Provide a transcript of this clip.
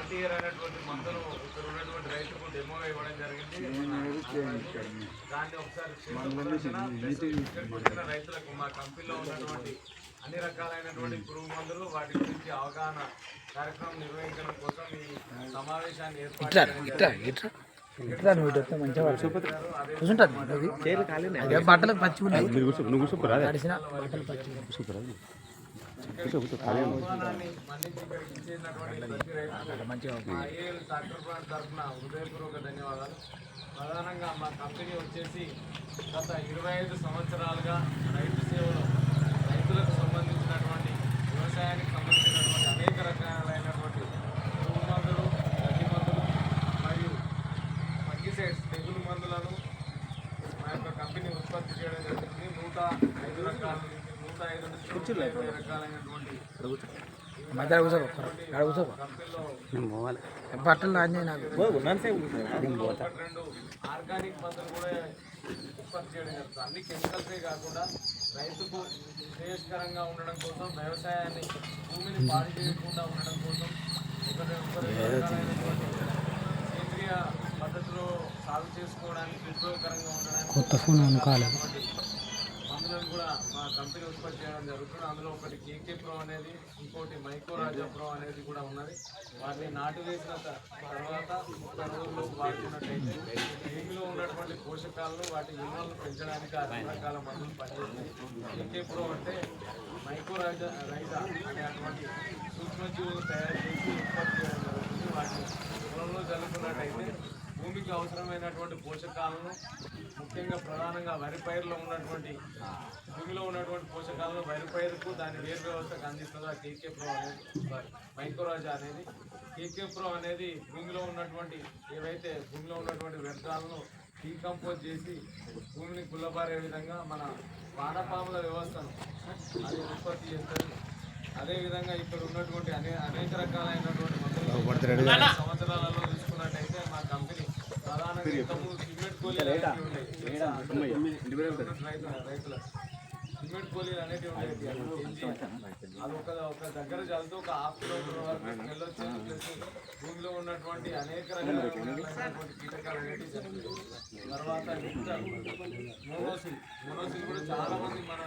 RTR అనేటువంటి మందులు ఇక్కడ ఉన్నటువంటి రైతుకు డెమో ఇవ్వడం జరిగింది. దాన్ని ఒకసారి వచ్చిన రైతులకు మా కంపెనీలో ఉన్నటువంటి అన్ని రకాలైనటువంటి పురుగు మందులు వాటి గురించి అవగాహన కార్యక్రమం నిర్వహించడం కోసం ఈ సమావేశాన్ని ఏర్పాటు బట్టలకు పచ్చి తరఫున హృదయపూర్వక ధన్యవాదాలు. ప్రధానంగా మా కంపెనీ వచ్చేసి గత 25 సంవత్సరాలుగా రైతు సేవలో రైతులకు సంబంధించినటువంటి వ్యవసాయానికి సంబంధించినటువంటి అనేక రకాలైనటువంటి పురుగు మందులు, గడ్డి మందులు మరియు ఫంగిసైడ్స్ తెగులు మందులను మా యొక్క కంపెనీ ఉత్పత్తి చేయడం జరుగుతుంది. 105 రకాల నుంచి 105 రకాలైనటువంటి బట్టలు ఆర్గానిక్ మందులు కూడా ఉత్పత్తి చేయడం జరుగుతుంది. అన్ని కెమికల్సే కాకుండా రైతుకు శ్రేయస్కరంగా ఉండడం కోసం, వ్యవసాయాన్ని భూమిని పాడు చేయకుండా ఉండడం కోసం సేంద్రియ పద్ధతిలో సాగు చేసుకోవడానికి ఉపయోగకరంగా ఉండడానికి మందులను కూడా మా కంపెనీ ఉత్పత్తి చేయడం జరుగుతుంది. అందులో ఒకటి కేకే ప్రో అనేది, ఇంకోటి మైకోరాజా ప్రో అనేది కూడా ఉన్నది. వాటిని నాటు వేసిన తర్వాత 30 రోజుల్లో వాడుతున్నట్టయితే భూమిలో ఉన్నటువంటి పోషకాలను, వాటి విలువలను పెంచడానికి 6 రకాల మందులు పనిచేస్తాయి. కేకే ప్రో అంటే మైకోరాజా అనేటువంటి సూక్ష్మజీవులు తయారు చేసి ఉత్పత్తి చేయడం జరుగుతుంది. వాటిని పొలంలో జల్లుకున్నట్టయితే భూమికి అవసరమైనటువంటి పోషకాలను, ముఖ్యంగా ప్రధానంగా వరి పైరులో ఉన్నటువంటి భూమిలో ఉన్నటువంటి పోషకాలను వరి పైరుకు దాని వేరు వ్యవస్థకు అందిస్తుంది ఆ కేకే ప్రో అనేది, మైకోరాజా అనేది. కేకే ప్రో అనేది భూమిలో ఉన్నటువంటి ఏవైతే భూమిలో ఉన్నటువంటి వ్యర్థాలను డీకంపోజ్ చేసి భూమిని గుల్లబారే విధంగా మన వానపాముల వ్యవస్థను అది ఉత్పత్తి చేస్తుంది. అదేవిధంగా ఇక్కడ ఉన్నటువంటి అనేక రకాలైనటువంటి మందులు సంవత్సరాలలో తీసుకున్నట్టయితే మా కంపెనీ ప్రధానంగా ఇంతకుముందు సిమెంట్ గోళీలు అనేవి ఉండేవి. రైతుల సిమెంట్ గోళీలు అనేవి ఉండేవి. అది ఒక దగ్గర చల్లితే ఒక హాఫ్ కిలోమీటర్ వరకు వెళ్ళొచ్చు. భూమిలో ఉన్నటువంటి అనేక రకాలైనటువంటి కీటకాలు అనేవి తర్వాత మోనోసిల్ కూడా చాలా మంది మన